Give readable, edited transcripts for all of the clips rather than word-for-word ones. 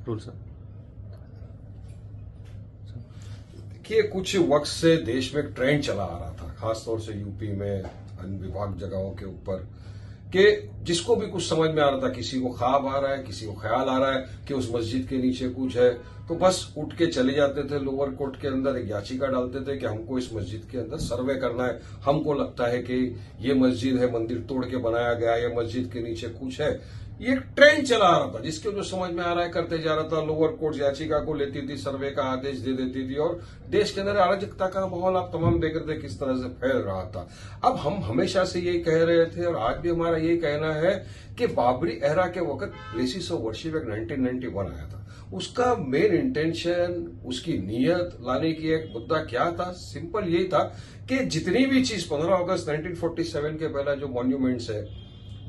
Rule sir. देखिए, कुछ वक्त से देश में एक ट्रेंड चला आ रहा था, खासतौर से यूपी में अन्य विभाग जगहों के ऊपर, कि जिसको भी कुछ समझ में आ रहा था, किसी को ख्वाब आ रहा है, किसी को ख्याल आ रहा है कि उस मस्जिद के नीचे कुछ है, तो बस उठ के चले जाते थे, लोअर कोर्ट के अंदर एक याचिका डालते थे कि हमको इस मस्जिद के अंदर सर्वे करना है, हमको लगता है कि ये मस्जिद है, मंदिर तोड़ के बनाया गया है, या मस्जिद के नीचे कुछ है। ये एक ट्रेंड चला आ रहा था, जिसके जो समझ में आ रहा है करते जा रहा था। लोअर कोर्ट याचिका को लेती थी, सर्वे का आदेश दे देती थी, और देश के अंदर अराजकता का माहौल आप तमाम देख रहे थे किस तरह से फैल रहा था। अब हम हमेशा से यही कह रहे थे, और आज भी हमारा यही कहना है कि बाबरी एरा के वक्त प्लेसेस ऑफ वर्शिप एक 1991 आया था। उसका मेन इंटेंशन, उसकी नीयत लाने की एक मुद्दा क्या था? सिंपल यही था कि जितनी भी चीज 15 अगस्त 1947 के पहला जो मॉन्यूमेंट्स है,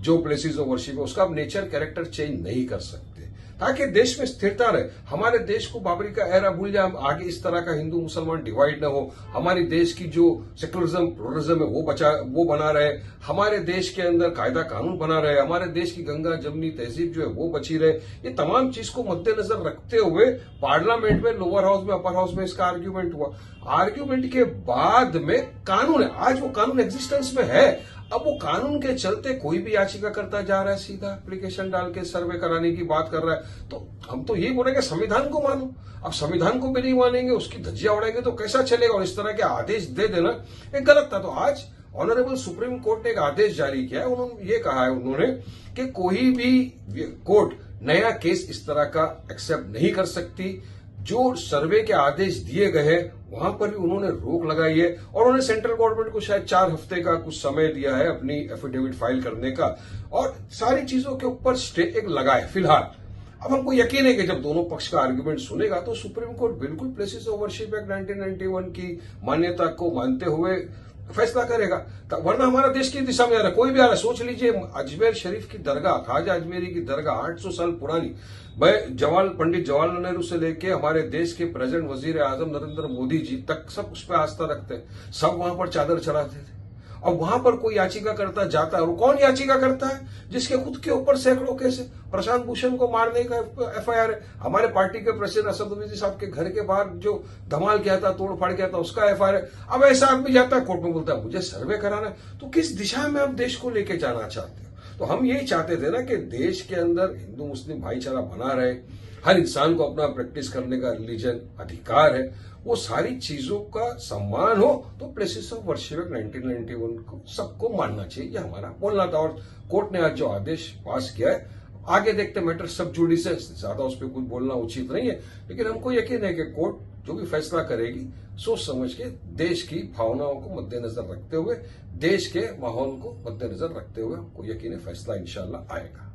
जो प्लेसेस ऑफ वर्शिप है, उसका आप नेचर कैरेक्टर चेंज नहीं कर सकते, ताकि देश में स्थिरता रहे। हमारे देश को बाबरी का एरा भूल जाए, आगे इस तरह का हिंदू मुसलमान डिवाइड न हो, हमारे देश की जो सेकुलरिज्म प्लुरलिज्म है वो बना रहे, हमारे देश के अंदर कायदा कानून बना रहे, हमारे देश की गंगा जमनी तहजीब जो है वो बची रहे। ये तमाम चीज को मद्देनजर रखते हुए पार्लियामेंट में, लोअर हाउस में, अपर हाउस में इसका आर्ग्यूमेंट हुआ। आर्ग्यूमेंट के बाद में कानून है, आज वो कानून एग्जिस्टेंस में है। अब वो कानून के चलते कोई भी याचिका करता जा रहा है, सीधा एप्लीकेशन डाल के सर्वे कराने की बात कर रहा है। तो हम तो यही बोलेंगे संविधान को मानो। अब संविधान को भी नहीं मानेंगे, उसकी धज्जियां उड़ाएंगे तो कैसा चलेगा? और इस तरह के आदेश दे देना एक गलत था। तो आज ऑनरेबल सुप्रीम कोर्ट ने एक आदेश जारी किया है। उन्होंने ये कहा है उन्होंने कि कोई भी कोर्ट नया केस इस तरह का एक्सेप्ट नहीं कर सकती। जो सर्वे के आदेश दिए गए हैं वहां पर भी उन्होंने रोक लगाई है, और उन्होंने सेंट्रल गवर्नमेंट को शायद 4 हफ्ते का कुछ समय दिया है अपनी एफिडेविट फाइल करने का, और सारी चीजों के ऊपर स्टे एक लगाए फिलहाल। अब हमको यकीन है कि जब दोनों पक्ष का आर्गुमेंट सुनेगा तो सुप्रीम कोर्ट बिल्कुल प्लेसेस ऑफ वर्शिप एक्ट 1991 की मान्यता को मानते हुए फैसला करेगा। वरना हमारा देश की दिशा में आ रहा है, कोई भी आ रहा है। सोच लीजिए, अजमेर शरीफ की दरगाह, ख्वाजा अजमेरी की दरगाह 800 साल पुरानी, पंडित जवाहरलाल नेहरू से लेके हमारे देश के प्रेजेंट वजीर आजम नरेंद्र मोदी जी तक सब उस पर आस्था रखते हैं, सब वहां पर चादर चढ़ाते थे। और वहां पर कोई याचिका करता जाता है, और कौन याचिका करता है? जिसके खुद के ऊपर सैकड़ों केस है। प्रशांत भूषण को मारने का एफआईआर है, हमारे पार्टी के प्रेसिडेंट असदुद्दीन साहब के घर के बाहर जो धमाल किया था, तोड़फाड़ किया था, उसका एफआईआर है। अब ऐसा आदमी जाता है कोर्ट में, बोलता है मुझे सर्वे कराना है। तो किस दिशा में आप देश को लेके जाना चाहते हो? तो हम यही चाहते थे ना कि देश के अंदर हिंदू मुस्लिम भाईचारा बना रहे, हर इंसान को अपना प्रैक्टिस करने का रिलीजन अधिकार है, वो सारी चीजों का सम्मान हो। तो प्लेसेस ऑफ वर्शिप 1991 को सबको मानना चाहिए, ये हमारा बोलना था। और कोर्ट ने आज जो आदेश पास किया है, आगे देखते मैटर सब जुडिशियल, ज्यादा उस पर कुछ बोलना उचित नहीं है, लेकिन हमको यकीन है कि कोर्ट जो भी फैसला करेगी सोच समझ के, देश की भावनाओं को मद्देनजर रखते हुए, देश के माहौल को मद्देनजर रखते हुए, हमको यकीन है फैसला इंशाल्लाह आएगा।